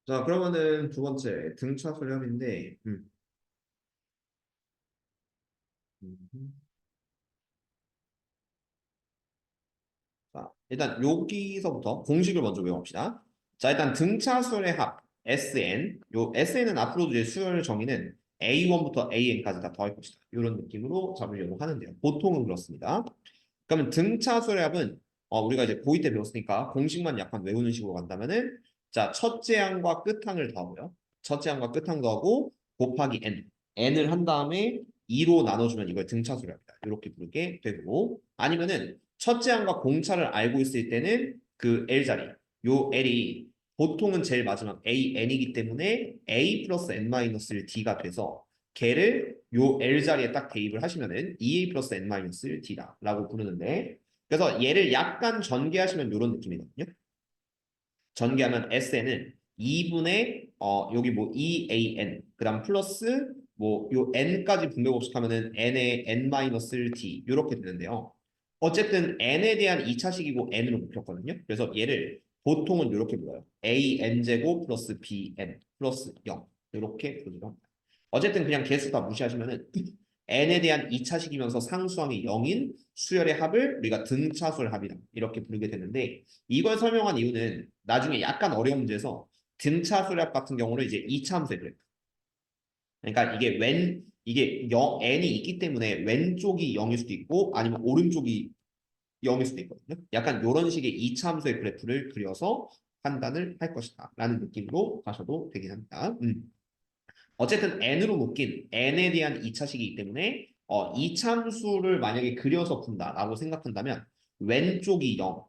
자, 그러면은 두 번째 등차 수렴인데, 음. 자, 일단 여기서부터 공식을 먼저 외웁시다. 자, 일단 등차 수열의 합 SN, 요 SN은 앞으로도 이제 수열 정의는 A1부터 AN까지 다 더할 것이다. 이런 느낌으로 잡으려고 하는데요. 보통은 그렇습니다. 그러면 등차 수열의 합은 우리가 이제 고2 때 배웠으니까 공식만 약간 외우는 식으로 간다면은 자, 첫째 항과 끝항을 더하고요. 첫째 항과 끝항 더하고 곱하기 N. N을 한 다음에 2로 나눠주면 이걸 등차 수열합니다. 이렇게 부르게 되고 아니면은 첫째 항과 공차를 알고 있을 때는 그 L자리, 요 L이 보통은 제일 마지막 AN이기 때문에 A 플러스 N-D가 돼서 걔를 요 L자리에 딱 대입을 하시면은 2A 플러스 N-D다 라고 부르는데 그래서 얘를 약간 전개하시면 이런 느낌이거든요. 전개하면 SN은 2분의 여기 뭐 EAN 그다음 플러스 뭐 요 n까지 분배곱식하면은 n의 n-t 이렇게 되는데요. 어쨌든 n에 대한 2차식이고 n으로 묶였거든요. 그래서 얘를 보통은 이렇게 불러요. an 제곱 플러스 bn 플러스 0 이렇게 부르기도 합니다. 어쨌든 그냥 개수 다 무시하시면은 n에 대한 2차식이면서 상수항이 0인 수열의 합을 우리가 등차수열 합이다 이렇게 부르게 되는데 이걸 설명한 이유는 나중에 약간 어려운 문제에서 등차 수열 합 같은 경우는 이제 2차 함수에 그래요. 그러니까 이게 n이 있기 때문에 왼쪽이 0일 수도 있고 아니면 오른쪽이 0일 수도 있거든요. 약간 이런 식의 2차 함수의 그래프를 그려서 판단을 할 것이다 라는 느낌으로 가셔도 되긴 합니다. 어쨌든 n으로 묶인 n에 대한 2차식이기 때문에 이참수를 만약에 그려서 푼다라고 생각한다면 왼쪽이 0인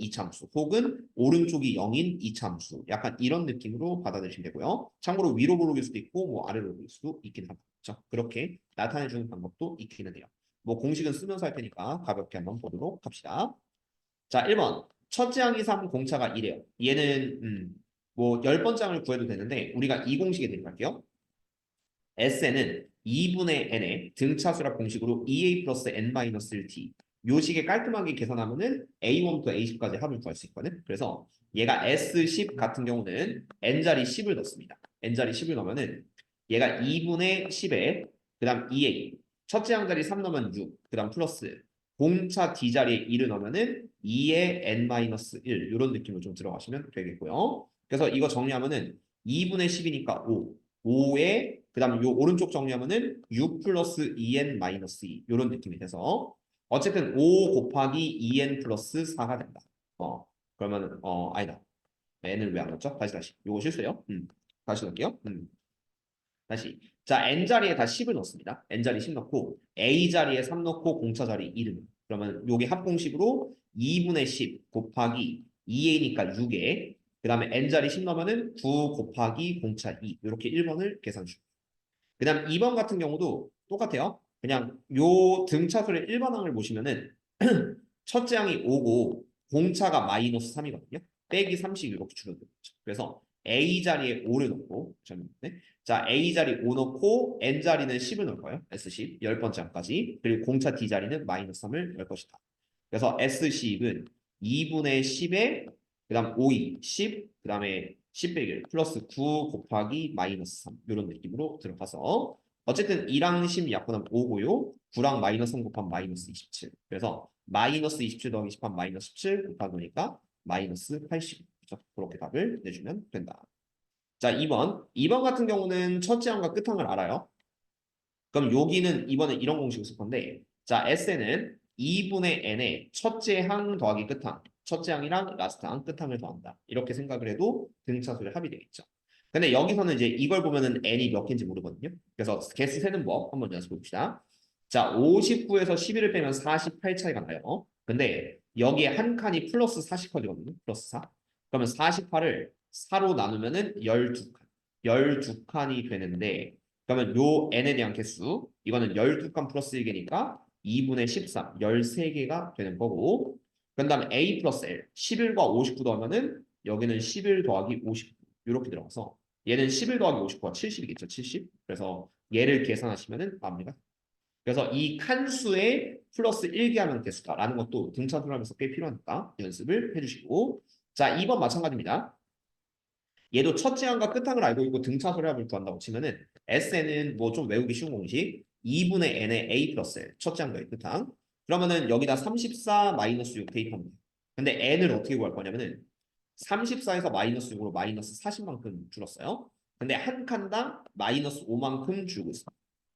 이참수 혹은 오른쪽이 0인 이참수 약간 이런 느낌으로 받아들이시면 되고요. 참고로 위로 부르길 수도 있고 뭐 아래로 부를 수도 있긴 합니다. 그렇게 나타내주는 방법도 있기는 해요. 뭐 공식은 쓰면서 할 테니까 가볍게 한번 보도록 합시다. 자, 1번. 첫째 항 이상 공차가 이래요. 얘는 뭐 10번째 항을 구해도 되는데 우리가 이 공식에 대입할게요. Sn은 2분의 n의 등차수락 공식으로 2a 플러스 n-1t 요 식에 깔끔하게 계산하면은 a1부터 a10까지 합을 구할 수 있거든. 그래서 얘가 S10 같은 경우는 n자리 10을 넣습니다. n자리 10을 넣으면은 얘가 2분의 10에 그다음 2a 첫째 항자리 3 넣으면 6 그다음 플러스 공차 d자리에 1을 넣으면은 2의 n-1 이런 느낌으로 좀 들어가시면 되겠고요. 그래서 이거 정리하면은 2분의 10이니까 5 5에 그다음 요 오른쪽 정리하면은 6 플러스 2n 마이너스 2 이런 느낌이 돼서 어쨌든 5 곱하기 2n 플러스 4가 된다. 그러면은 아니다. n을 왜 안 넣었죠? 다시 요거 실수예요. 다시 넣을게요. 다시 자 n 자리에 다 10을 넣습니다. n 자리 10 넣고 a 자리에 3 넣고 공차 자리 1을 그러면 요게 합공식으로 2분의 10 곱하기 2a니까 6에 그 다음에 n 자리 10 넣으면은 9 곱하기 공차 2 이렇게 1번을 계산 중. 그 다음 2번 같은 경우도 똑같아요. 그냥 요 등차수의 1번 항을 보시면은 첫째 항이 5고 공차가 마이너스 3이거든요. 빼기 30 이렇게 줄어들죠. 그래서 A 자리에 5를 넣고 네. 자 A 자리 5 넣고 N 자리는 10을 넣을 거예요. S10 10번째 항까지 그리고 공차 D 자리는 마이너스 3을 넣을 것이다. 그래서 S10은 2분의 10에 그 다음 5이 10, 그 다음에 10 빼기 플러스 9 곱하기 마이너스 3 이런 느낌으로 들어가서 어쨌든 2랑 10 약분하면 5고요. 9랑 마이너스 3 곱하면 마이너스 27. 그래서 마이너스 27 더하기 10하면 마이너스 17 곱하기 니까 마이너스 80. 그렇죠? 그렇게 답을 내주면 된다. 자, 2번. 2번 같은 경우는 첫째 항과 끝항을 알아요. 그럼 여기는 이번에 이런 공식을 쓸 건데 자 S는 2분의 n의 첫째 항 더하기 끝항 첫째 항이랑 라스트 항 끝항을 더한다 이렇게 생각을 해도 등차수의 합이 되겠죠. 근데 여기서는 이제 이걸 보면은 n이 몇 개인지 모르거든요. 그래서 개수 세는 법 한번 연습해 봅시다. 자 59에서 11을 빼면 48 차이가 나요. 근데 여기에 한 칸이 플러스 40칸이거든요. 플러스 4. 그러면 48을 4로 나누면은 12칸. 12칸이 되는데 그러면 요 n에 대한 개수 이거는 12칸 플러스 1개니까 2분의 13, 13개가 되는 거고 그 다음에 a 플러스 l, 11과 59 더하면은 여기는 11 더하기 59 이렇게 들어가서 얘는 11 더하기 59가 70이겠죠, 70. 그래서 얘를 계산하시면은 납니다. 그래서 이 칸수에 플러스 1개 하면 개수다라는 것도 등차수하면서 꽤 필요하니까 연습을 해주시고 자, 2번 마찬가지입니다. 얘도 첫 제한과 끝항을 알고 있고 등차소리 합을 구한다고 치면은 SN은 뭐 좀 외우기 쉬운 공식 2분의 n의 a 플러스 n 첫 제한과의 끝항 그러면은 여기다 34 마이너스 6 대입하면 돼요. 근데 n을 어떻게 구할 거냐면은 34에서 마이너스 6으로 마이너스 40만큼 줄었어요. 근데 한 칸당 마이너스 5만큼 줄고 있어요.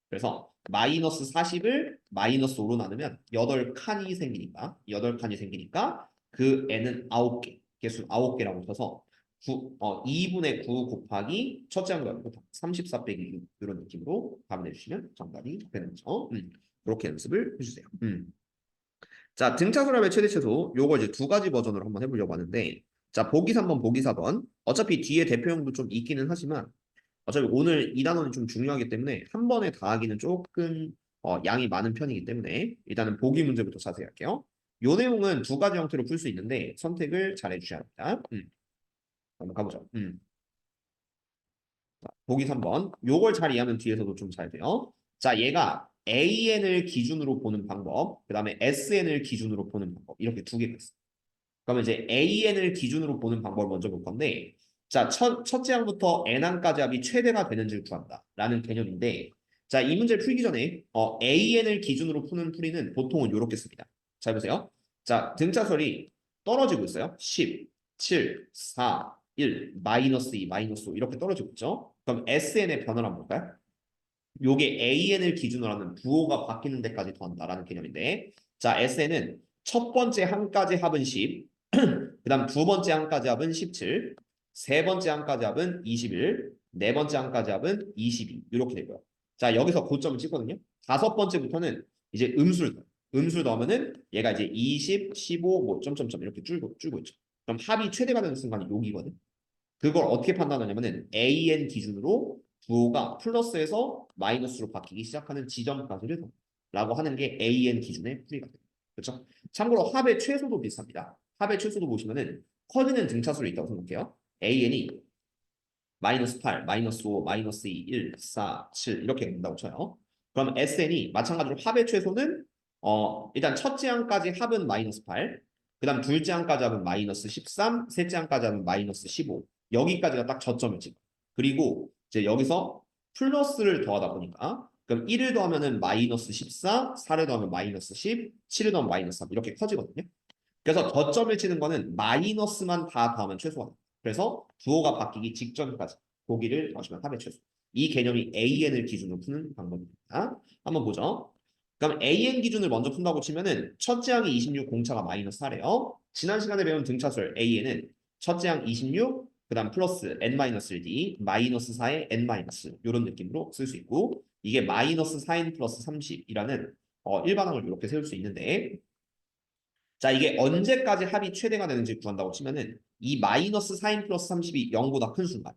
그래서 마이너스 40을 마이너스 5로 나누면 8칸이 생기니까 그 n은 9개 개수 9개라고 쳐서 2분의 9 곱하기 첫째 항과 34 빼기 6 이런 느낌으로 답을 내주시면 정답이 되는 거죠. 그렇게 연습을 해주세요. 자, 등차수랍의 최대 최소 요거 이제 두 가지 버전으로 한번 해보려고 하는데 자, 보기 3번, 보기 4번 어차피 뒤에 대표형도 좀 있기는 하지만 어차피 오늘 이 단원이 좀 중요하기 때문에 한 번에 다 하기는 조금 양이 많은 편이기 때문에 일단은 보기 문제부터 자세히 할게요. 요 내용은 두 가지 형태로 풀 수 있는데 선택을 잘 해주셔야 합니다. 한번 가보죠. 자, 보기 3번. 요걸 잘 이해하면 뒤에서도 좀 잘 돼요. 자, 얘가 AN을 기준으로 보는 방법, 그 다음에 SN을 기준으로 보는 방법 이렇게 두 개가 있어요. 그러면 이제 AN을 기준으로 보는 방법을 먼저 볼 건데 자, 첫째 항부터 N항까지 합이 최대가 되는지를 구한다 라는 개념인데 자, 이 문제를 풀기 전에 AN을 기준으로 푸는 풀이는 보통은 이렇게 씁니다. 잘 보세요. 자, 등차설이 떨어지고 있어요. 10, 7, 4, 1, 마이너스 2, 마이너스 5 이렇게 떨어지고 있죠. 그럼 SN의 변화를 한번 볼까요? 요게 AN을 기준으로 하는 부호가 바뀌는 데까지 더한다라는 개념인데 자, SN은 첫 번째 항까지 합은 10, 그 다음 두 번째 항까지 합은 17, 세 번째 항까지 합은 21, 네 번째 항까지 합은 22 이렇게 되고요. 자, 여기서 고점을 찍거든요. 다섯 번째부터는 이제 음수를 넣으면은 얘가 이제 20, 15, 뭐 점점점 이렇게 줄고 있죠. 그럼 합이 최대가 되는 순간이 여기거든. 그걸 어떻게 판단하냐면은 AN 기준으로 부호가 플러스에서 마이너스로 바뀌기 시작하는 지점까지를 라고 하는 게 AN 기준의 풀이가 됩니다. 그렇죠? 참고로 합의 최소도 비슷합니다. 합의 최소도 보시면은 커지는 등차수로 있다고 생각해요. AN이 마이너스 8, 마이너스 5, 마이너스 2, 1, 4, 7 이렇게 된다고 쳐요. 그럼 SN이 마찬가지로 합의 최소는 일단 첫째 항까지 합은 마이너스 8, 그 다음 둘째 항까지 합은 마이너스 13, 셋째 항까지 합은 마이너스 15 여기까지가 딱 저점을 찍어. 그리고 이제 여기서 플러스를 더하다 보니까 그럼 1을 더하면은 마이너스 14, 4를 더하면 마이너스 10, 7을 더하면 마이너스 3 이렇게 커지거든요. 그래서 저점을 치는 거는 마이너스만 다 더하면 최소가 돼요. 그래서 부호가 바뀌기 직전까지 보기를 더하시면 합의 최소. 이 개념이 AN을 기준으로 푸는 방법입니다. 한번 보죠. 그럼 AN 기준을 먼저 푼다고 치면은 첫째 항이 26, 공차가 마이너스 4래요. 지난 시간에 배운 등차술 AN은 첫째 항 26, 그 다음 플러스 n-1d, 마이너스 4의 n- 이런 느낌으로 쓸 수 있고 이게 마이너스 4n 플러스 30이라는 일반항을 이렇게 세울 수 있는데 자, 이게 언제까지 합이 최대가 되는지 구한다고 치면은 이 마이너스 4인 플러스 30이 0보다 큰 순간.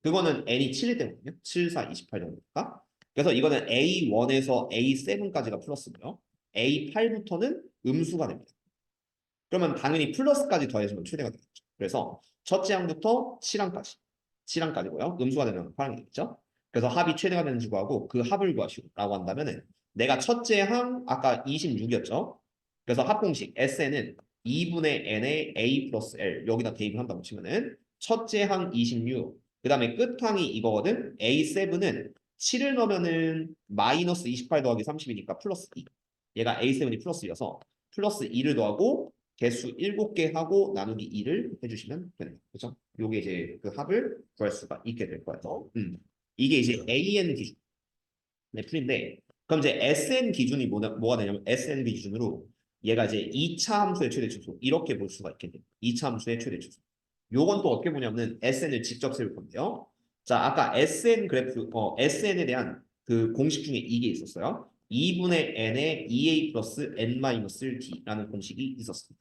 그거는 n이 7일 때거든요. 7, 4, 28 정도니까. 그래서 이거는 A1에서 A7까지가 플러스고요. A8부터는 음수가 됩니다. 그러면 당연히 플러스까지 더해주면 최대가 되겠죠. 그래서 첫째 항부터 7항까지. 7항까지고요. 음수가 되면 8항이 되겠죠. 그래서 합이 최대가 되는지 구하고 그 합을 구하시오라고 한다면은 내가 첫째 항 아까 26이었죠. 그래서 합공식 SN은 2분의 n의 a 플러스 l 여기다 대입을 한다고 치면은 첫째 항 26, 그 다음에 끝항이 이거거든. A7은 7을 넣으면은 마이너스 28 더하기 30이니까 플러스 2. 얘가 A7이 플러스 2여서 플러스 2를 더하고 개수 7개 하고 나누기 2를 해주시면 됩니다. 그렇죠? 요게 이제 그 합을 구할 수가 있게 될 거예요. 이게 이제 AN 기준. 네, 풀인데 그럼 이제 SN 기준이 뭐가 되냐면 SN 기준으로 얘가 이제 2차 함수의 최대 최소 이렇게 볼 수가 있겠네요. 2차 함수의 최대 최소. 요건 또 어떻게 보냐면 SN을 직접 세울 건데요. 자, 아까 SN 그래프, SN에 대한 그 공식 중에 이게 있었어요. 2분의 n의 2a 플러스 n-d라는 공식이 있었습니다.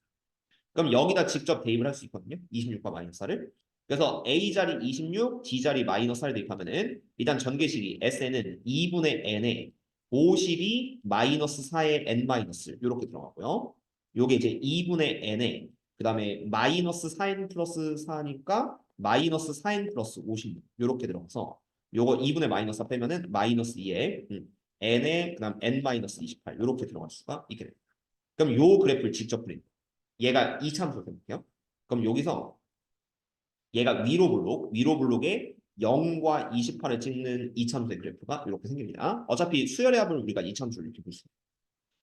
그럼 여기다 직접 대입을 할 수 있거든요. 26과 마이너스 4를. 그래서 a 자리 26, d 자리 마이너스 4를 대입하면은 일단 전개식이 SN은 2분의 n에 52 마이너스 4의 n 마이너스 이렇게 들어가고요. 요게 이제 2분의 n에 그 다음에 마이너스 4n 플러스 4니까 마이너스 4n 플러스 56 이렇게 들어가서 요거 2분의 마이너스 4 빼면은 마이너스 2에 n에 그 다음 n 마이너스 28 이렇게 들어갈 수가 있게 됩니다. 그럼 요 그래프를 직접 그립니다. 얘가 2차 함수 생각해요. 그럼 여기서 얘가 위로 블록에 0과 28을 찍는 이참수의 그래프가 이렇게 생깁니다. 어차피 수열의 합을 우리가 이참수를 이렇게 볼 수 있어요.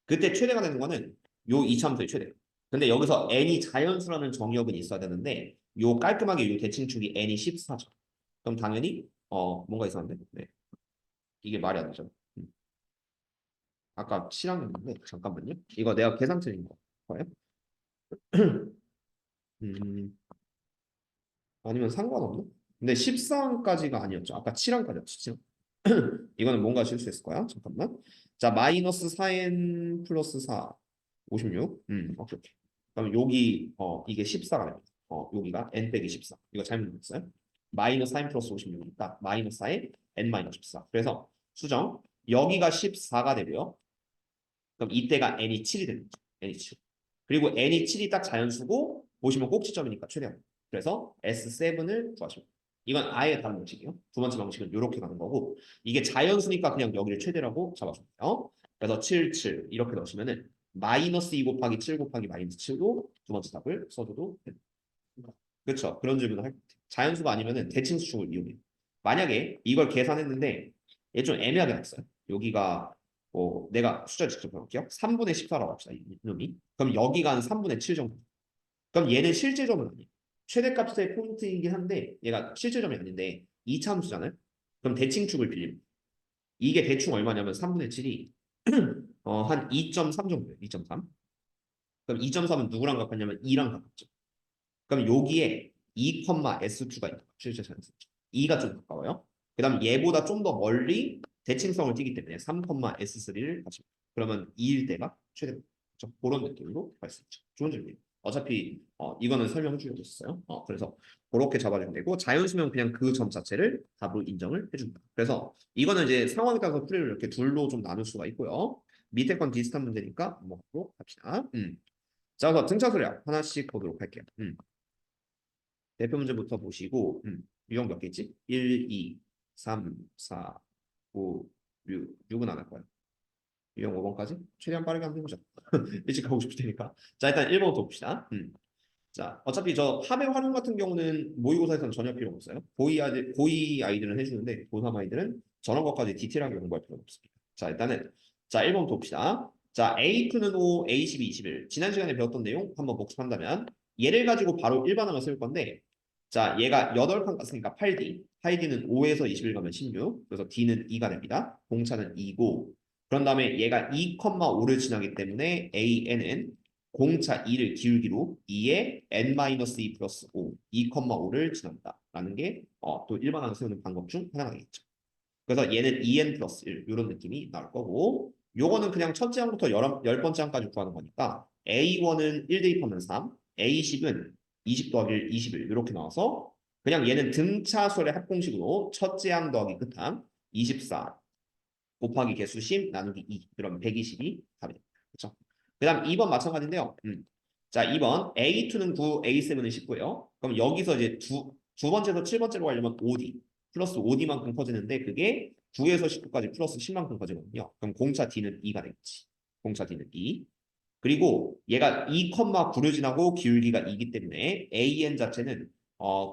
그때 최대가 되는 거는 요 이참수의 최대. 근데 여기서 n이 자연수라는 정의역은 있어야 되는데 요 깔끔하게 요 대칭축이 n이 14죠. 그럼 당연히 뭔가 이상한데? 네. 이게 말이 안 되죠. 아까 칠한 게 있는데 잠깐만요. 이거 내가 계산 틀린 거예요? 음, 아니면 상관없나? 근데 14항까지가 아니었죠. 아까 7항까지였죠. 7항. 이거는 뭔가 실수했을 거야. 잠깐만. 자, 마이너스 4n 플러스 4, 56. 오케이, 오케이. 그럼 여기 이게 14가 됩니다. 여기가 n 빼기 14. 이거 잘못 넣었어요. 마이너스 4n 플러스 56이니까 마이너스 4에 n 마이너스 14. 그래서 수정 여기가 14가 되고요. 그럼 이때가 n이 7이 되는 거죠. n이 7. 그리고 n이 7이 딱 자연수고 보시면 꼭지점이니까 최대한. 그래서 S7을 구하시면 이건 아예 다른 방식이요. 두 번째 방식은 이렇게 가는 거고 이게 자연수니까 그냥 여기를 최대라고 잡아주면 돼요. 그래서 7, 7 이렇게 넣으시면은 마이너스 2 곱하기 7 곱하기 마이너스 7로 두 번째 답을 써줘도 됩니다. 그렇죠. 그런 질문을 할 자연수가 아니면은 대칭수축을 이용해요. 만약에 이걸 계산했는데 얘 좀 애매하게 났어요. 여기가 내가 숫자를 직접 해볼게요. 3분의 14라고 합시다. 이놈이. 그럼 여기가 한 3분의 7 정도. 그럼 얘는 실제점은 아니에요. 최대값의 포인트이긴 한데 얘가 실제점이 아닌데 이차함수잖아요. 그럼 대칭축을 빌립니다. 이게 대충 얼마냐면 3분의 7이 한 2.3 정도예요. 2.3. 그럼 2.3은 누구랑 가깝냐면 2랑 가깝죠. 그럼 여기에 2,S2가 있는 거예요. 실제 자연수. 2가 좀 가까워요. 그 다음 얘보다 좀 더 멀리 대칭성을 띠기 때문에 3,S3를 같이. 그러면 2일 때가 최대. 그렇죠? 그런 느낌으로 갈 수 있죠. 좋은 질문이에요. 어차피 이거는 설명해 주려고 했어요. 그래서 그렇게 잡아주면 되고 자연수면 그냥 그 점 자체를 답으로 인정을 해준다. 그래서 이거는 이제 상황에 따라서 풀이를 이렇게 둘로 좀 나눌 수가 있고요. 밑에 건 비슷한 문제니까 먹고 갑시다. 자, 그래서 등차 수량 하나씩 보도록 할게요. 대표 문제부터 보시고 유형 몇 개 있지? 1, 2, 3, 4, 5, 6. 6은 안 할 거야. 유형 5번까지? 최대한 빠르게 한번 해보자. 일찍 가고 싶을 테니까. 자, 일단 1번부터 봅시다. 자, 어차피 저 합의 활용 같은 경우는 모의고사에서는 전혀 필요 없어요. 고의 아이들은 해주는데 고3 아이들은 저런 것까지 디테일하게 공부할 필요는 없습니다. 자, 일단은 자, 1번부터 봅시다. 자, A2는 5, A12, 21. 지난 시간에 배웠던 내용 한번 복습한다면 얘를 가지고 바로 일반항을 쓸 건데 자, 얘가 8칸 갔으니까 8D. 8D는 5에서 21 가면 16. 그래서 D는 2가 됩니다. 공차는 2고 그런 다음에 얘가 2,5를 지나기 때문에 AN은 공차 2를 기울기로 2에 n-2 플러스 5, 2,5를 지난다. 라는 게 또 일반항을 세우는 방법 중 하나가 되겠죠. 그래서 얘는 2n 플러스 1 이런 느낌이 나올 거고 요거는 그냥 첫째 항부터 10번째 항까지 구하는 거니까 A1은 1 대입하면 3, A10은 20 더하기 1, 21 이렇게 나와서 그냥 얘는 등차수의 합공식으로 첫째 항 더하기 끝항 24 곱하기 개수 10 나누기 2 그럼 120이 답이 됩니다. 그렇죠? 그 다음 2번 마찬가지인데요. 자, 2번 A2는 9, A7은 19예요. 그럼 여기서 이제 두 번째에서 7번째로 가려면 5D 플러스 5D만큼 커지는데 그게 9에서 19까지 플러스 10만큼 커지거든요. 그럼 공차 D는 2가 되겠지. 공차 D는 2. 그리고 얘가 2,9를 지나고 기울기가 2이기 때문에 AN 자체는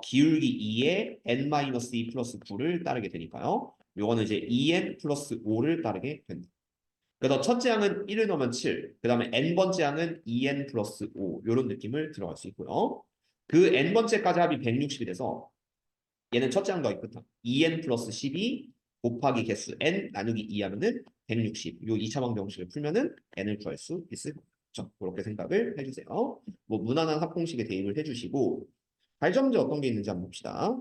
기울기 2에 n-2 플러스 9를 따르게 되니까요. 요거는 이제 2n 플러스 5를 따르게 된다. 그래서 첫째 항은 1을 넣으면 7, 그 다음에 n번째 항은 2n 플러스 5 이런 느낌을 들어갈 수 있고요. 그 n번째까지 합이 160이 돼서 얘는 첫째 항 더하기 끝항 2n 플러스 12 곱하기 개수 n 나누기 2 하면은 160. 요 2차 방정식을 풀면은 n을 구할 수 있을 거죠. 그렇게 생각을 해주세요. 뭐 무난한 합공식에 대입을 해주시고 발전 문제 어떤 게 있는지 한번 봅시다.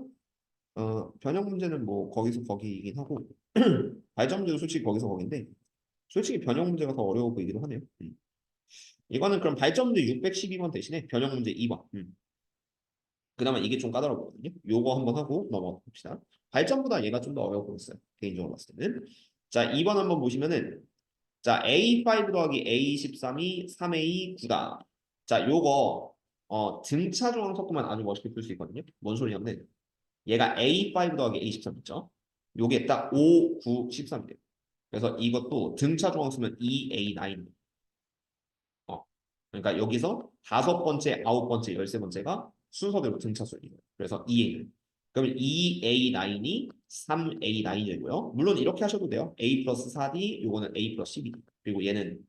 변형 문제는 뭐 거기서 거기이긴 하고 발전 문제도 솔직히 거기서 거긴데 솔직히 변형 문제가 더 어려워 보이기도 하네요. 이거는 그럼 발전 문제 612번 대신에 변형 문제 2번. 그나마 이게 좀 까다로워 보거든요. 요거 한번 하고 넘어가 봅시다. 발전보다 얘가 좀 더 어려워 보였어요. 개인적으로 봤을 때는. 자, 2번 한번 보시면은 자, A5 더하기 A13이 3A 9다. 자, 요거 등차 중앙 섞으면 아주 멋있게 풀 수 있거든요. 뭔 소리냐면 얘가 A5 더하기 A13 있죠. 요게 딱 5, 9, 13이에요. 그래서 이것도 등차 중앙 쓰면 2A9. 그러니까 여기서 5번째, 9번째, 13번째가 순서대로 등차수를 이뤄요. 그래서 2a. 그러면 2a9이 3a9이 되고요. 물론 이렇게 하셔도 돼요. a 플러스 4d, 요거는 a 플러스 12. 그리고 얘는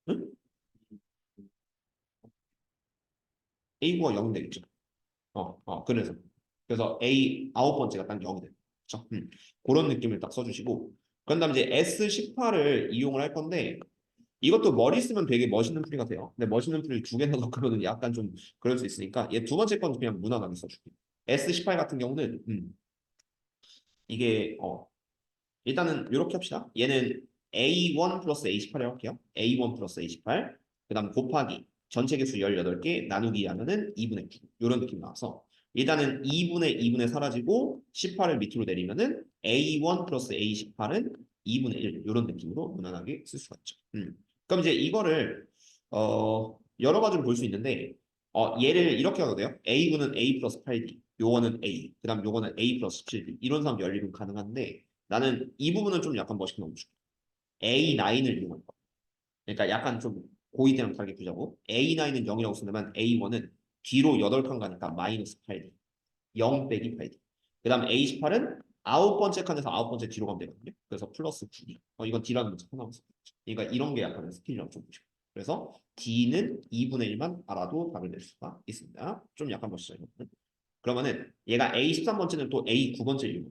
응? a9가 0이 되겠죠. 그래서 A 아홉 번째가 딱 0이 돼요. 그렇죠? 그런 느낌을 딱 써주시고 그런 다음에 이제 S18을 이용을 할 건데 이것도 머리 쓰면 되게 멋있는 풀이 같아요. 근데 멋있는 풀을 두 개나 넣으면 약간 좀 그럴 수 있으니까 얘 두 번째 건 그냥 무난하게 써줄게요. S18 같은 경우는 이게 일단은 이렇게 합시다. 얘는 A1 플러스 A18이라고 할게요. A1 플러스 A18 그 다음 곱하기 전체 개수 18개 나누기 하면은 2분의 9 이런 느낌 나와서 일단은 2분의 사라지고 18을 밑으로 내리면은 A1 플러스 A18은 2분의 1 이런 느낌으로 무난하게 쓸 수가 있죠. 그럼 이제 이거를 여러 가지로 볼 수 있는데 얘를 이렇게 하도 돼요. A분은 A 플러스 8D 요거는 A 그 다음 요거는 A 플러스 17D 이런 사람 연립은 가능한데 나는 이 부분은 좀 약간 멋있게 넣어줄게. A9을 이용할 거야. 그러니까 약간 좀 고이대랑 다르게 보자고. A9은 0이라고 쓴다면 A1은 뒤로 8칸 가니까 마이너스 8D. 0 빼기 8D. 그 다음 A18은 아홉 번째 칸에서 아홉 번째 뒤로 가면 되거든요. 그래서 플러스 9D. 이건 D라는 문자 하나만 써. 그러니까 이런 게 약간 스킬이라고 좀 보시고. 그래서 D는 2분의 1만 알아도 답을 낼 수가 있습니다. 좀 약간 멋있어요. 그러면은 얘가 A13번째는 또 A9번째 이용.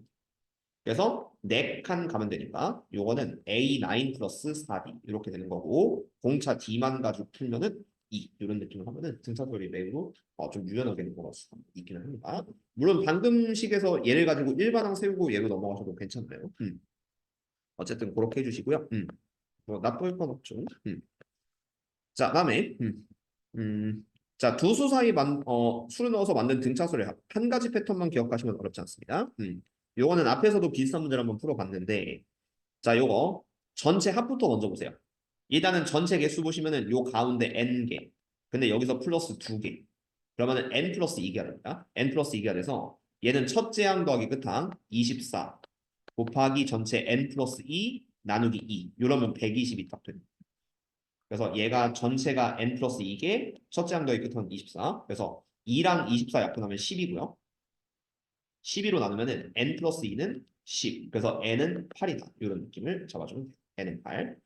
그래서 4칸 가면 되니까 요거는 A9 플러스 4D 이렇게 되는 거고 공차 D만 가지고 풀면은 2 이런 느낌을 하면은 등차설이 매우 좀 유연하게 넘어갈 수 있기는 합니다. 물론 방금 식에서 얘를 가지고 일반항 세우고 얘로 넘어가셔도 괜찮나요? 어쨌든 그렇게 해주시고요. 뭐 나쁠 건 없죠. 자, 다음에 자, 두 수 사이 수를 넣어서 만든 등차수의 합. 한 가지 패턴만 기억하시면 어렵지 않습니다. 요거는 앞에서도 비슷한 문제를 한번 풀어봤는데 자, 요거 전체 합부터 먼저 보세요. 일단은 전체 개수 보시면은 요 가운데 n개. 근데 여기서 플러스 2개. 그러면은 n 플러스 2개가 됩니다. n 플러스 2개가 돼서 얘는 첫째 항 더하기 끝항 24 곱하기 전체 n 플러스 2 나누기 2. 이러면 120이 딱 됩니다. 그래서 얘가 전체가 n 플러스 2개, 첫째 항 더하기 끝항 24. 그래서 2랑 24 약분하면 10이고요. 12로 나누면은 n 플러스 2는 10. 그래서 n은 8이다. 이런 느낌을 잡아주면 돼요. n은 8.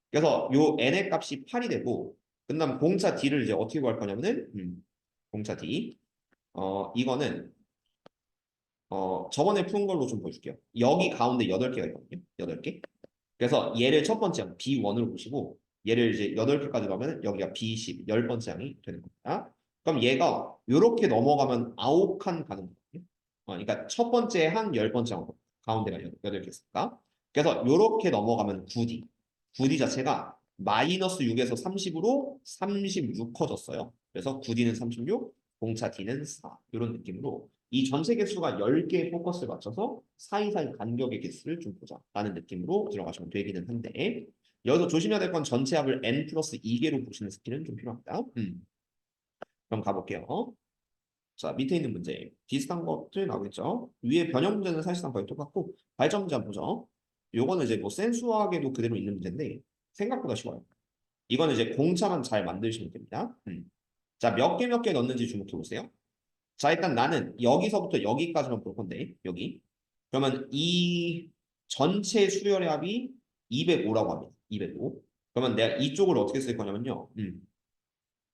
그래서 요 n의 값이 8이 되고 그다음 공차 d를 이제 어떻게 구할 거냐면은 공차 d 이거는 저번에 푼 걸로 좀 보여줄게요. 여기 가운데 8개가 있거든요. 8개. 그래서 얘를 첫 번째 항 B1으로 보시고 얘를 이제 8개까지 넣으면 여기가 B10, 10번째 항이 되는 겁니다. 그럼 얘가 이렇게 넘어가면 9칸 가는 거거든요. 그러니까 첫 번째 항 10번째 항 가운데가 8개 있을까? 그래서 이렇게 넘어가면 9D. 9D 자체가 마이너스 6에서 30으로 36 커졌어요. 그래서 9D는 36, 공차 D는 4. 이런 느낌으로 이 전체 개수가 10개의 포커스를 맞춰서 사이사이 간격의 개수를 좀 보자라는 느낌으로 들어가시면 되기는 한데 여기서 조심해야 될 건 전체 합을 n 플러스 2개로 보시는 스킬은 좀 필요합니다. 그럼 가볼게요. 자, 밑에 있는 문제 비슷한 것들 나오겠죠. 위에 변형 문제는 사실상 거의 똑같고 발전 문제 한번 보죠. 요거는 이제 뭐 센수학에도 그대로 있는 문제인데 생각보다 쉬워요. 이거는 이제 공차만 잘 만드시면 됩니다. 자, 몇 개 넣는지 주목해 보세요. 자, 일단 나는 여기서부터 여기까지만 볼 건데, 여기. 그러면 이 전체 수열의 합이 205라고 합니다. 205. 그러면 내가 이쪽을 어떻게 쓸 거냐면요.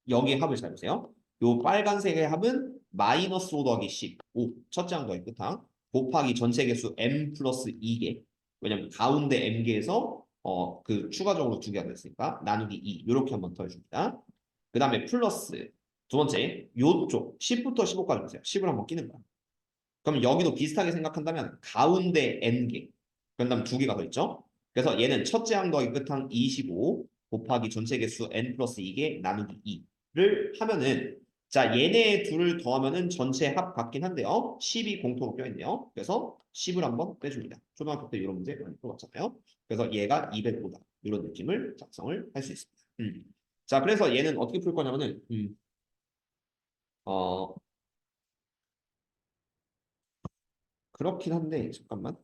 여기 합을 잘 보세요. 요 빨간색의 합은 마이너스 5 더하기 15. 첫째 항 더하기 끝항. 곱하기 전체 개수 m 플러스 2개. 왜냐면 가운데 m개에서 그 추가적으로 2개가 됐으니까 나누기 2. 이렇게 한번 더 해줍니다. 그 다음에 플러스 두 번째 요쪽 10부터 15까지 보세요. 10을 한번 끼는 거야. 그럼 여기도 비슷하게 생각한다면 가운데 n개. 그 다음 두 개가 더 있죠. 그래서 얘는 첫째 항 더하기 끝항 25 곱하기 전체 개수 n 플러스 2개 나누기 2를 하면은 자 얘네 둘을 더하면은 전체 합 같긴 한데요. 10이 공통으로 껴있네요. 그래서 10을 한번 빼줍니다. 초등학교 때 이런 문제 많이 풀어봤잖아요. 그래서 얘가 205다. 이런 느낌을 작성을 할 수 있습니다. 자 그래서 얘는 어떻게 풀 거냐면은 어 그렇긴 한데 잠깐만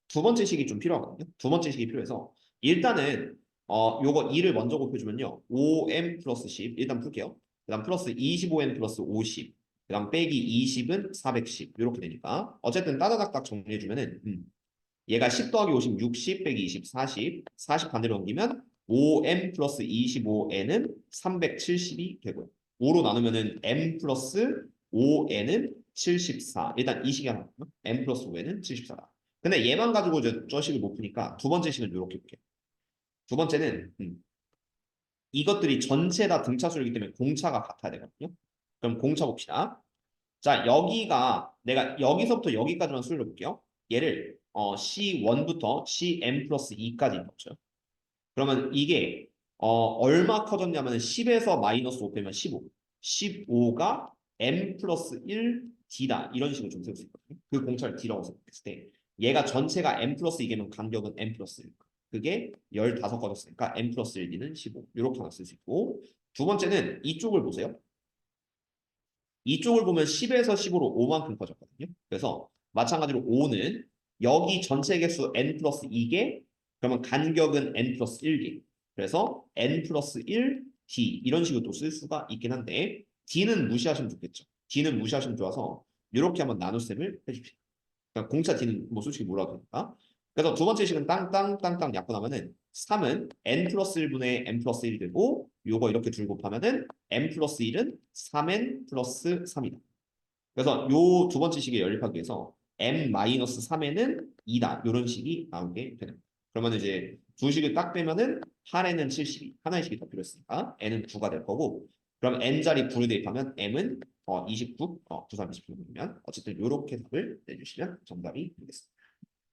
두 번째 식이 좀 필요하거든요. 두 번째 식이 필요해서 일단은 요거 2를 먼저 곱해주면요. 5m 플러스 10 일단 풀게요. 그 다음 플러스 25n 플러스 50 그다음 빼기 20은 410 이렇게 되니까 어쨌든 따다닥딱 정리해주면은 얘가 10 더하기 50 60 빼기 20 40 반대로 넘기면 5m 플러스 25n은 370이 되고요. 5로 나누면은 m 플러스 5n은 74. 일단 이 식이 하나 있고요. m 플러스 5n은 74다. 근데 얘만 가지고 저 식을 못 푸니까 두 번째 식은 이렇게 볼게요. 두 번째는 이것들이 전체 다 등차수이기 때문에 공차가 같아야 되거든요. 그럼 공차 봅시다. 자, 여기가 내가 여기서부터 여기까지만 수를 볼게요. 얘를 C1부터 CM 플러스 2까지 넣죠. 그러면 이게 얼마 커졌냐면 10에서 마이너스 5 빼면 15. 15가 M 플러스 1 D다. 이런 식으로 좀 세울 수 있거든요. 그 공차를 D라고 생각했을 때 얘가 전체가 M 플러스 2개면 간격은 M 플러스 1. 그게 15 커졌으니까 M 플러스 1D는 15. 이렇게 하나 쓸 수 있고 두 번째는 이쪽을 보세요. 이쪽을 보면 10에서 15로 5만큼 커졌거든요. 그래서 마찬가지로 5는 여기 전체 개수 n 플러스 2개, 그러면 간격은 n 플러스 1개. 그래서 n 플러스 1 d 이런 식으로 또 쓸 수가 있긴 한데 d는 무시하시면 좋겠죠. d는 무시하시면 좋아서 이렇게 한번 나눗셈을 해줍시다. 그러니까 공차 d는 뭐 솔직히 몰라도 되니까. 그래서 두 번째 식은 땅땅땅땅 약분하면은 3은 n 플러스 1분의 n 플러스 1이 되고 요거 이렇게 둘 곱하면은 n 플러스 1은 3n 플러스 3이다. 그래서 요 두 번째 식의 연립하기 위해서 n 마이너스 3n은 2다. 이런 식이 나오게 되는 거예요. 그러면 이제 두 식을 딱 빼면은 8n은 72. 하나의 식이 더 필요했으니까 n은 9가 될 거고 그럼 n자리 9를 대입하면 m은 29, 9, 3, 29면 어쨌든 요렇게 답을 내주시면 정답이 되겠습니다.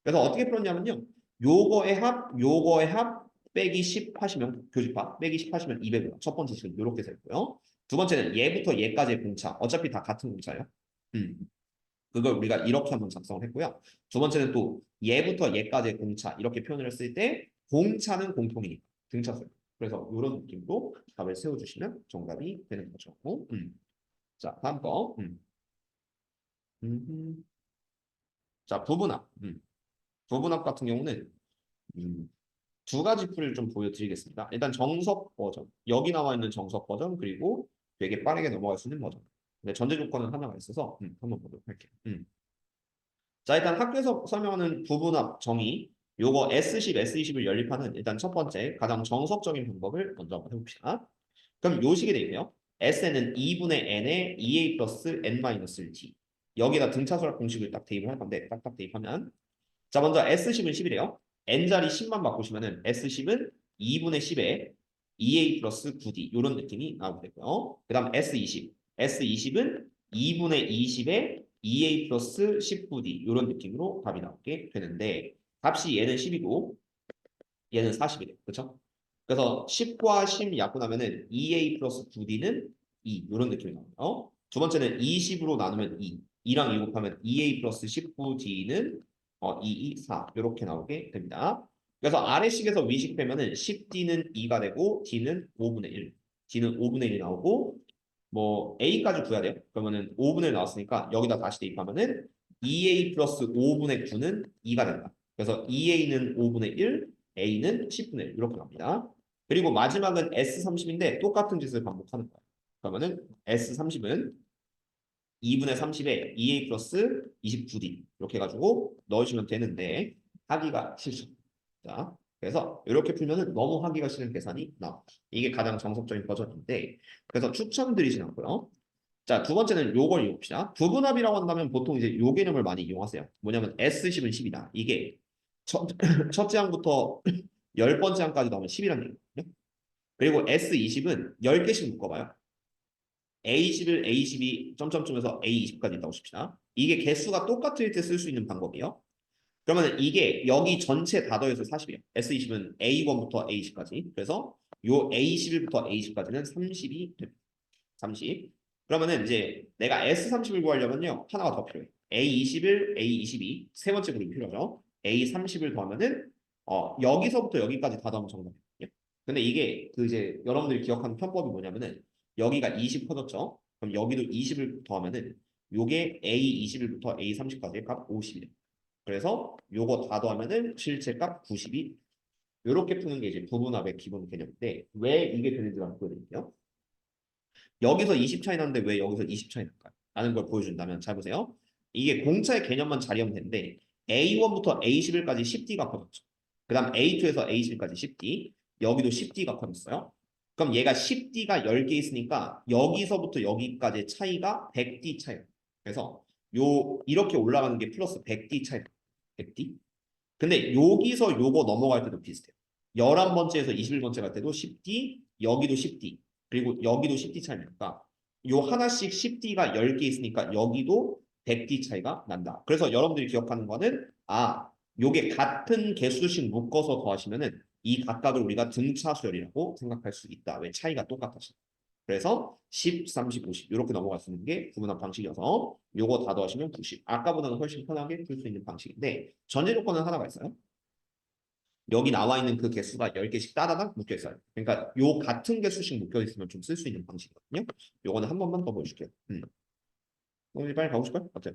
그래서 어떻게 풀었냐면요. 요거의 합 빼기 10 하시면 교집합 빼기 10 하시면 200이에요. 첫 번째 식은 이렇게 되고요. 두 번째는 얘부터 얘까지의 공차. 어차피 다 같은 공차예요. 그걸 우리가 이렇게 한번 작성을 했고요. 두 번째는 또 얘부터 얘까지의 공차 이렇게 표현을 했을 때 공차는 공통이니까 등차수. 그래서 이런 느낌으로 답을 세워주시면 정답이 되는 거죠. 자, 다음 거. 음. 자, 부분합. 부분합 같은 경우는 음, 두 가지 풀을 좀 보여드리겠습니다. 일단 정석 버전, 여기 나와 있는 정석 버전 그리고 되게 빠르게 넘어갈 수 있는 버전. 근데 전제 조건은 하나가 있어서 한번 보도록 할게요. 자, 일단 학교에서 설명하는 부분합 정의, 요거 S10, S20을 연립하는 일단 첫 번째 가장 정석적인 방법을 먼저 한번 해봅시다. 그럼 요 식이 되겠네요. S는 2분의 n에 2a 플러스 n-1t. 여기다 등차수학 공식을 딱 대입을 할 건데 딱딱 대입하면 자, 먼저 S10은 10이래요. n자리 10만 바꾸시면은 S10은 2분의 10에 2a 플러스 9d 이런 느낌이 나오게 되고요. 그 다음 S20. S20은 2분의 20에 2a 플러스 19d 이런 느낌으로 답이 나오게 되는데 값이 얘는 10이고 얘는 40이래요. 그렇죠? 그래서 10과 10 약분하면은 2a 플러스 9d는 2 이런 느낌이 나와요. 두 번째는 20으로 나누면 2. 2랑 2 곱하면 2a 플러스 19d는 2, 2, 4 이렇게 나오게 됩니다. 그래서 아래식에서 위식 빼면은 10d는 2가 되고 d는 5분의 1. d는 5분의 1이 나오고 뭐 a까지 구해야 돼요. 그러면은 5분의 1 나왔으니까 여기다 다시 대입하면은 2a 플러스 5분의 9는 2가 된다. 그래서 2a는 5분의 1, a는 10분의 1 이렇게 나옵니다. 그리고 마지막은 S30인데 똑같은 짓을 반복하는 거예요. 그러면은 S30은 2분의 30에 2a 플러스 29d 이렇게 해가지고 넣으시면 되는데 하기가 싫죠. 자, 그래서 이렇게 풀면은 너무 하기가 싫은 계산이 나옵니다. 이게 가장 정석적인 버전인데 그래서 추천드리진 않고요. 자, 두 번째는 요걸 이용합시다. 부분합이라고 한다면 보통 이제 요 개념을 많이 이용하세요. 뭐냐면 S10은 10이다. 이게 첫째 항부터 10번째 항까지 나오면 10이라는 얘기거든요. 그리고 S20은 10개씩 묶어봐요. A11, A12, 점점점에서 A20까지 있다고 칩시다. 이게 개수가 똑같을 때 쓸 수 있는 방법이에요. 그러면 이게 여기 전체 다 더해서 40이에요. S20은 A1부터 A10까지. 그래서 요 A11부터 A10까지는 30이 됩니다. 30. 그러면은 이제 내가 S30을 구하려면요. 하나가 더 필요해. A21, A22 세 번째 그룹이 필요하죠. A30을 더하면은 여기서부터 여기까지 다 더하면 정답이에요. 근데 이게 그 이제 여러분들이 기억하는 편법이 뭐냐면은 여기가 20 커졌죠. 그럼 여기도 20을 더하면은 요게 A21부터 A30까지의 값 50이에요. 그래서 요거 다 더하면은 실제 값 90이 이렇게 푸는 게 이제 부분합의 기본 개념인데 왜 이게 되는지 한번 보여드릴게요. 여기서 20 차이 나는데 왜 여기서 20 차이 날까요? 라는 걸 보여준다면 잘 보세요. 이게 공차의 개념만 자리하면 되는데 A1부터 A11까지 10D가 커졌죠. 그 다음 A2에서 A11까지 10D 여기도 10D가 커졌어요. 그럼 얘가 10D가 10개 있으니까 여기서부터 여기까지의 차이가 100D 차이예요. 그래서 이렇게 올라가는 게 플러스 100D 차이. 100D? 근데 여기서 요거 넘어갈 때도 비슷해요. 11번째에서 21번째 갈 때도 10D, 여기도 10D, 그리고 여기도 10D 차이니까 요 하나씩 10D가 10개 있으니까 여기도 100D 차이가 난다. 그래서 여러분들이 기억하는 거는 요게 같은 개수씩 묶어서 더하시면은 이 각각을 우리가 등차수열이라고 생각할 수 있다. 왜 차이가 똑같아서. 그래서 10, 30, 50 이렇게 넘어갈 수 있는 게 구분합 방식이어서 요거 다 더하시면 90. 아까보다는 훨씬 편하게 풀 수 있는 방식인데 전제 조건은 하나가 있어요. 여기 나와 있는 그 개수가 10개씩 따다닥 묶여 있어요. 그러니까 요 같은 개수씩 묶여 있으면 좀 쓸 수 있는 방식이거든요. 요거는 한 번만 더 보여줄게요. 우리 빨리 가고 싶어요? 어때요?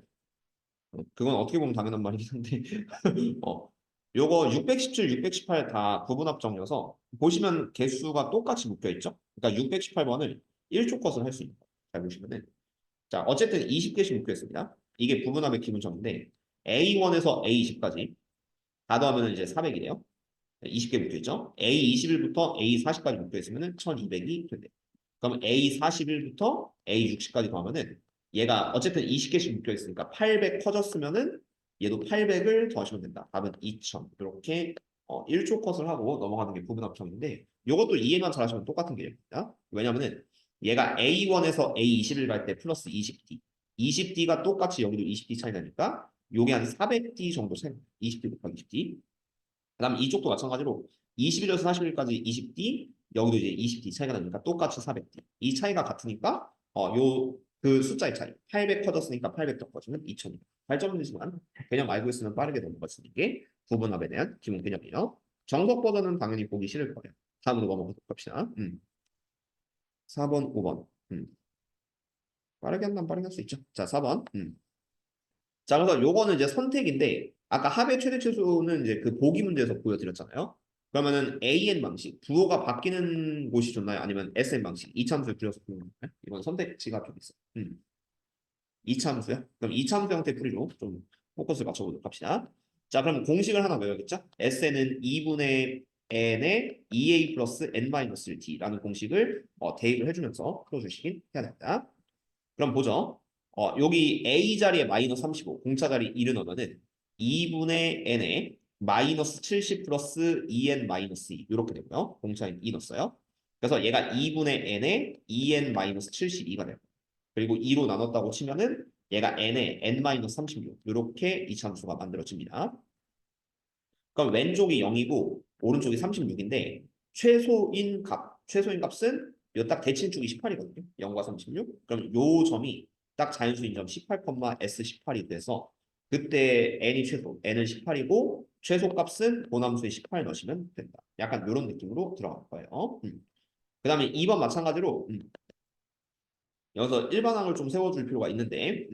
그건 어떻게 보면 당연한 말이긴 한데 요거 617, 618 다 부분합정이어서 보시면 개수가 똑같이 묶여 있죠? 그러니까 618번을 1조 컷을 할 수 있는 거예요. 잘 보시면은 자 어쨌든 20개씩 묶여 있습니다. 이게 부분합의 기본정인데 A1에서 A20까지 다 더하면 이제 400이래요. 20개 묶여 있죠? A21부터 A40까지 묶여 있으면 1200이 된대. 그럼 A41부터 A60까지 더하면은 얘가 어쨌든 20개씩 묶여 있으니까 800 커졌으면은 얘도 800을 더하시면 된다. 답은 2000. 이렇게 1초 컷을 하고 넘어가는 게 부분합정인데 이것도 이해만 잘하시면 똑같은 개념입니다. 왜냐면은 얘가 A1에서 A21 갈 때 플러스 20D. 20D가 똑같이 여기도 20D 차이 나니까 요게 한 400D 정도 차이. 20D 곱하기 20D. 그다음 이쪽도 마찬가지로 21에서 41까지 20D 여기도 이제 20D 차이가 나니까 똑같이 400D. 이 차이가 같으니까 요 그 숫자의 차이 800 커졌으니까 800 더 커지면 2000이다. 발전문이지만 개념 알고 있으면 빠르게 넘어갈 수 있는 게 부분합에 대한 기본 개념이에요. 정석 버전은 당연히 보기 싫을 거예요. 다음으로 넘어가도록 합시다. 4번, 5번. 빠르게 한다면 빠르게 할 수 있죠. 자, 4번. 자, 그래서 요거는 이제 선택인데 아까 합의 최대 최소는 이제 그 보기 문제에서 보여드렸잖아요. 그러면은 AN 방식, 부호가 바뀌는 곳이 좋나요? 아니면 SN 방식, 이참수를 그려서 보는 건가요? 이건 선택지가 좀 있어요. 이참수요? 그럼 이참수 형태 풀이로 좀 포커스를 맞춰보도록 합시다. 자, 그럼 공식을 하나 외워야겠죠? SN은 2분의 n의 2a 플러스 n-1d라는 공식을 대입을 해주면서 풀어주시긴 해야 됩니다. 그럼 보죠. 여기 A 자리에 마이너스 35, 공차 자리 1을 넣으면은 2분의 n에 마이너스 70 플러스 2n 마이너스 2 이렇게 되고요. 공차에 2 넣었어요. 그래서 얘가 2분의 n에 2n 마이너스 72가 돼요. 그리고 2로 나눴다고 치면은 얘가 n에 n 마이너스 36 이렇게 이차함수가 만들어집니다. 그럼 왼쪽이 0이고 오른쪽이 36인데 최소인 값은 요 딱 대칭축이 18이거든요. 0과 36. 그럼 요 점이 딱 자연수인 점 18, S18이 돼서 그때 n이 최소, n은 18이고 최소값은 본함수에 18 넣으시면 된다. 약간 이런 느낌으로 들어갈 거예요. 그 다음에 2번 마찬가지로 여기서 일반항을 좀 세워줄 필요가 있는데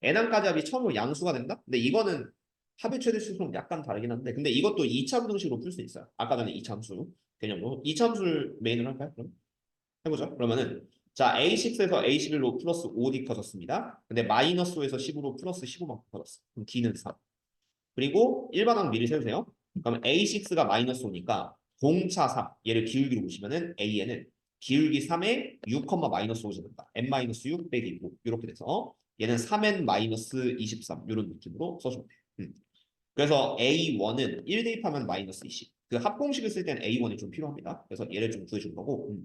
n항까지 합이 처음으로 양수가 된다? 근데 이거는 합의 최대 수는 약간 다르긴 한데 근데 이것도 2차 부등식으로 풀 수 있어요. 아까 전에 2차 함수 개념으로 2차 함수를 메인으로 할까요? 그럼 해보죠. 그러면은 자 A6에서 A11로 플러스 5D 커졌습니다. 근데 마이너스 5에서 10으로 플러스 15만큼 커졌어. 그럼 D는 3. 그리고 일반항 미리 세우세요. 그럼 A6가 마이너스 5니까 공차 3 얘를 기울기로 보시면은 AN은 기울기 3에 6, 마이너스 5가 된다. n-6 빼기 5 이렇게 돼서 얘는 3n 마이너스 23 이런 느낌으로 써주면 돼요. 그래서 A1은 1 대입하면 마이너스 20. 그 합공식을 쓸 때는 A1이 좀 필요합니다. 그래서 얘를 좀 구해준 거고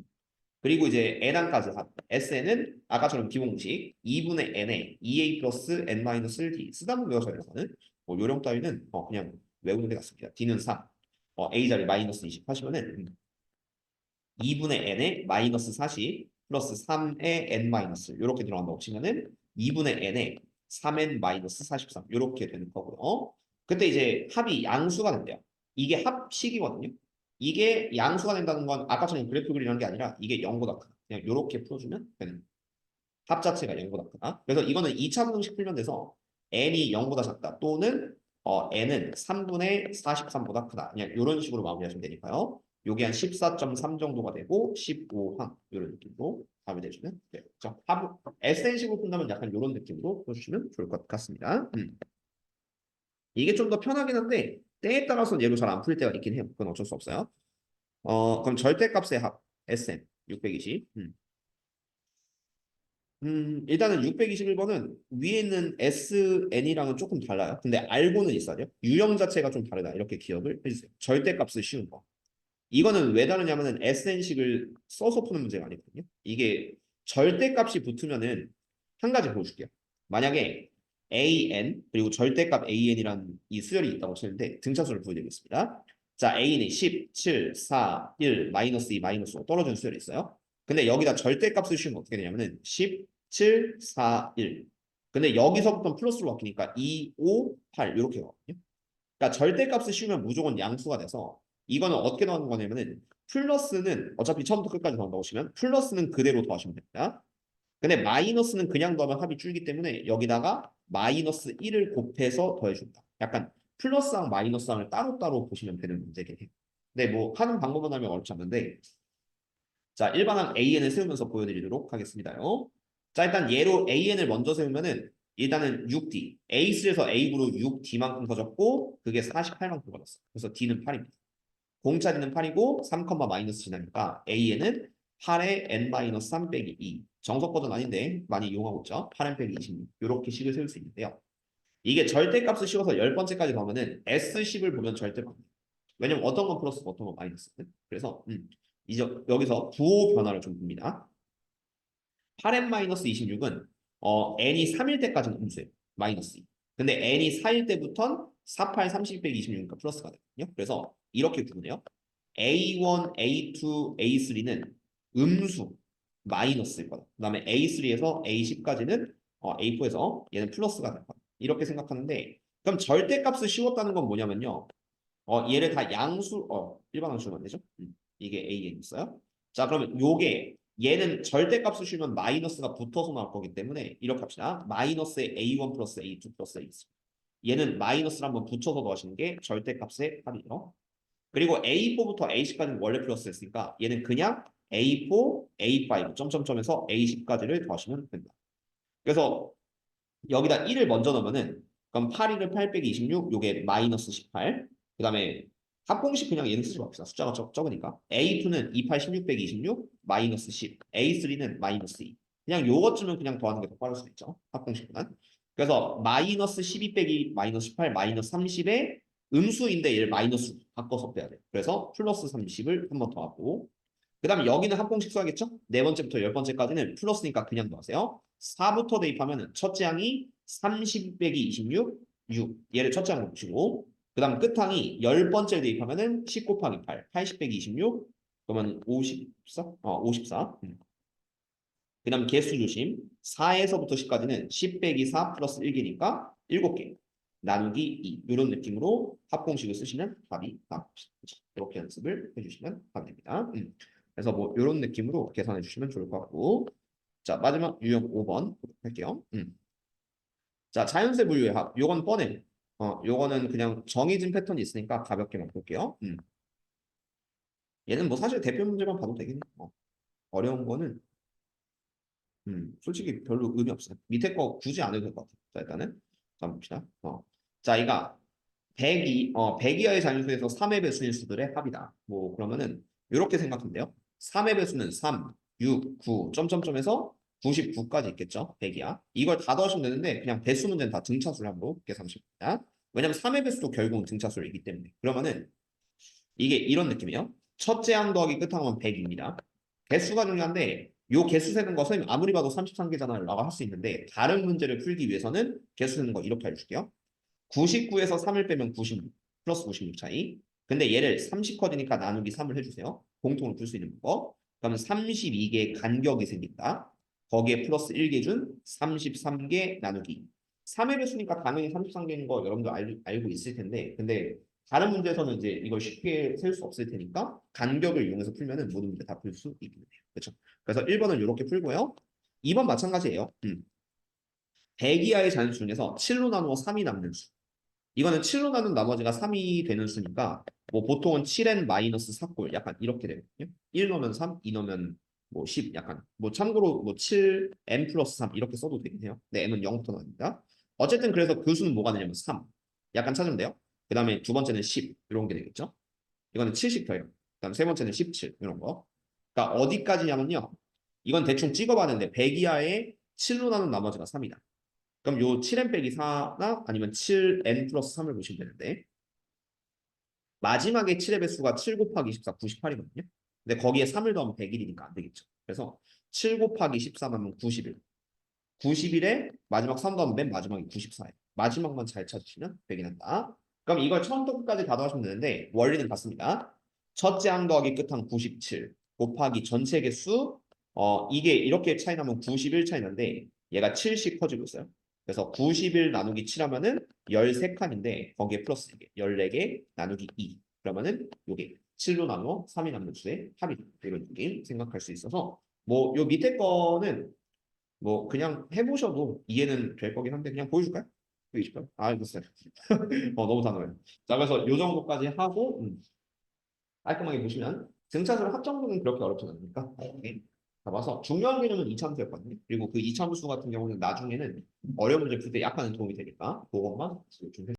그리고 이제 n항까지 합. SN은 아까처럼 기본공식 2분의 n에 2a 플러스 n-1d 쓰다 보면 외워져야 되는 거는 뭐 요령 따위는 그냥 외우는 게 낫습니다. D는 3, A 자리 마이너스 20 하시면은 2분의 n에 마이너스 40 플러스 3의 n 마이너스 이렇게 들어간다고 치면은 2분의 n에 3n 마이너스 43 이렇게 되는 거고요. 그때 이제 합이 양수가 된대요. 이게 합식이거든요. 이게 양수가 된다는 건 아까처럼 그래프 그리는 게 아니라 이게 0보다 크다. 그냥 이렇게 풀어주면 되는 합 자체가 0보다 크다. 그래서 이거는 2차 분식 풀면 돼서 n이 0보다 작다 또는 n은 3분의 43보다 크다. 그냥 이런 식으로 마무리하시면 되니까요. 요게 한 14.3 정도가 되고 15항 이런 느낌으로 답을 내주면 돼요. 그렇죠? SN식으로 푼다면 약간 이런 느낌으로 풀어주시면 좋을 것 같습니다. 이게 좀 더 편하긴 한데 때에 따라서 얘로 잘 안 풀 때가 있긴 해요. 그건 어쩔 수 없어요. 그럼 절대값의 합 SM 620. 일단은 621번은 위에 있는 SN이랑은 조금 달라요. 근데 알고는 있어야 돼요. 유형 자체가 좀 다르다. 이렇게 기억을 해주세요. 절대값을 씌운 거. 이거는 왜 다르냐면은 SN식을 써서 푸는 문제가 아니거든요. 이게 절대값이 붙으면은 한 가지 보여줄게요. 만약에 AN 그리고 절대값 AN이라는 이 수열이 있다고 치는데 등차수를 보여드리겠습니다. 자, A는 10, 7, 4, 1, 마이너스 2, 마이너스 5 떨어지는 수열이 있어요. 근데 여기다 절대값을 씌우면 어떻게 되냐면은 10, 7, 4, 1. 근데 여기서부터 플러스로 바뀌니까 2, 5, 8 이렇게 가거든요. 그러니까 절대값을 씌우면 무조건 양수가 돼서 이거는 어떻게 나오는 거냐면은 플러스는 어차피 처음부터 끝까지 더한다고 치면 플러스는 그대로 더하시면 됩니다. 근데 마이너스는 그냥 더하면 합이 줄기 때문에 여기다가 마이너스 1을 곱해서 더해준다. 약간 플러스랑 마이너스랑을 따로따로 보시면 되는 문제긴 해요. 근데 뭐 하는 방법은 하면 어렵지 않는데 자, 일반항 AN을 세우면서 보여드리도록 하겠습니다요. 자, 일단 얘로 AN을 먼저 세우면은 일단은 6D, A3에서 A구로 6D만큼 커졌고 그게 48만큼 커졌어. 그래서 D는 8입니다. 공차 D는 8이고 3, 마이너스 지나니까 AN은 8에 N-3 빼기 2. 정석 버전 아닌데 많이 이용하고 있죠. 8N 빼기 26. 이렇게 식을 세울 수 있는데요. 이게 절대값을 씌워서 10번째까지 가면은 S식을 보면 절대값. 왜냐면 어떤 건 플러스 어떤 건 마이너스거든. 그래서 이제 여기서 부호 변화를 좀 봅니다. 8n-26은 n이 3일 때까지는 음수예요. 마이너스 2. 근데 n이 4일 때부터는 4, 8, 30 빼기 26이니까 플러스가 되거든요. 그래서 이렇게 구분해요. A1, A2, A3는 음수 마이너스일 거다. 그 다음에 A3에서 A10까지는 A4에서 얘는 플러스가 될 거다. 이렇게 생각하는데 그럼 절대값을 씌웠다는 건 뭐냐면요. 얘를 다 양수, 일반 함수면 안 되죠? 이게 an 있어요. 자, 그러면 요게 얘는 절대값을 씌우면 마이너스가 붙어서 나올 거기 때문에 이렇게 합시다. 마이너스의 a1 플러스 a2 플러스 a3. 얘는 마이너스를 한번 붙여서 더하시는 게 절대값의 합이에요. 그리고 A4부터 A10까지는 원래 플러스였으니까 얘는 그냥 A4, A5 점점점에서 A10까지를 더하시면 된다. 그래서 여기다 1을 먼저 넣으면은 그럼 8, 1을 8 빼기 26 요게 마이너스 18. 그 다음에 합공식 그냥 얘는 쓰지 맙시다. 숫자가 적으니까 A2는 28, 16 빼기 26 마이너스 10. A3는 마이너스 2. 그냥 요것쯤은 그냥 더하는 게 더 빠를 수 있죠. 합공식보단. 그래서 마이너스 12 빼기 마이너스 18 마이너스 30에 음수인데 얘를 마이너스 바꿔서 빼야 돼. 그래서 플러스 30을 한 번 더 하고 그 다음에 여기는 합공식 써야겠죠? 네 번째부터 열 번째까지는 플러스니까 그냥 넣으세요. 4부터 대입하면 첫째 항이 30 빼기 26, 6. 얘를 첫째 항으로 보시고 그 다음 끝항이 열 번째 대입하면 10 곱하기 8, 80 빼기 26 그러면 54? 54. 그 다음 개수 조심. 4에서부터 10까지는 10 빼기 4 플러스 1개니까 7개. 나누기 2. 이런 느낌으로 합공식을 쓰시면 답이 나옵니다. 이렇게 연습을 해주시면 됩니다. 그래서 뭐 이런 느낌으로 계산해 주시면 좋을 것 같고 자 마지막 유형 5번 할게요. 자 자연세 분류의 합 요건 뻔해. 요거는 그냥 정해진 패턴이 있으니까 가볍게만 볼게요. 얘는 뭐 사실 대표 문제만 봐도 되긴 해. 어려운 거는 솔직히 별로 의미 없어요. 밑에 거 굳이 안 해도 될 것 같아요. 자 일단은 자 봅시다. 자 이가 100 이하의 자연수에서 3의 배수인 수들의 합이다. 뭐 그러면은 이렇게 생각하면 돼요. 3의 배수는 3, 6, 9 점점점에서 99까지 있겠죠. 100 이하. 이걸 다 더하시면 되는데 그냥 배수 문제는 다 등차수량으로 계산하시면 됩니다. 왜냐면 3의 배수도 결국은 등차수이기 때문에. 그러면은 이게 이런 느낌이에요. 첫째 항 더하기 끝항은 100입니다. 개수가 중요한데 요 개수 세는 것은 아무리 봐도 33개잖아요. 라고 할 수 있는데 다른 문제를 풀기 위해서는 개수 세는 거 이렇게 해줄게요. 99에서 3을 빼면 96 플러스 96 차이. 근데 얘를 30 커지니까 나누기 3을 해주세요. 공통으로 풀 수 있는 거. 그러면 32개의 간격이 생긴다. 거기에 플러스 1개 준 33개 나누기. 3의 배수니까 당연히 33개인 거 여러분도 알고 있을 텐데 근데 다른 문제에서는 이제 이걸 쉽게 셀 수 없을 테니까 간격을 이용해서 풀면은 모든 문제 다 풀 수 있겠네요. 그렇죠? 그래서 1번은 이렇게 풀고요. 2번 마찬가지예요. 100 이하의 자연수 중에서 7로 나누어 3이 남는 수. 이거는 7로 나눈 나머지가 3이 되는 수니까 뭐 보통은 7n-4꼴 약간 이렇게 되거든요. 1 넣으면 3, 2 넣으면 뭐 10 약간 뭐 참고로 뭐 7n 플러스 3 이렇게 써도 되긴 해요. 근데 n은 0부터 나옵니다. 어쨌든 그래서 그 수는 뭐가 되냐면 3 약간 찾으면 돼요. 그 다음에 두 번째는 10 이런 게 되겠죠. 이거는 70 더해요. 그다음 세 번째는 17 이런 거. 그러니까 어디까지냐면요. 이건 대충 찍어봤는데 100 이하의 7로 나눈 나머지가 3이다. 그럼 요 7n 빼기 4나 아니면 7n 플러스 3을 보시면 되는데 마지막에 7의 배수가 7 곱하기 14, 98이거든요. 근데 거기에 3을 더하면 101이니까 안 되겠죠. 그래서 7 곱하기 13 하면 91. 91에 마지막 3 더하면 맨 마지막이 94예요. 마지막만 잘 찾으시면 100이 난다. 그럼 이걸 처음부터 끝까지 다 더하시면 되는데 원리는 같습니다. 첫째 항 더하기 끝항 97 곱하기 전체 개수 이게 이렇게 차이 나면 91 차이 나는데 얘가 7씩 커지고 있어요. 그래서 91 나누기 7 하면은 13칸인데 거기에 플러스 4개, 14개 나누기 2. 그러면은 요게 7로 나누어 3이 남는 수의 합이다. 이런 느낌 생각할 수 있어서 뭐 요 밑에 거는 뭐 그냥 해보셔도 이해는 될 거긴 한데 그냥 보여줄까요? 보여줄까요? 아, 됐어요. 너무 단호해요. 자, 그래서 요 정도까지 하고 깔끔하게 보시면 등차수를 합정도는 그렇게 어렵지 않으니까 이렇게 잡아서 중요한 개념은 이차함수였거든요. 그리고 그 이차함수 같은 경우는 나중에는 어려운 문제 풀 때 약간은 도움이 되니까 그것만 좀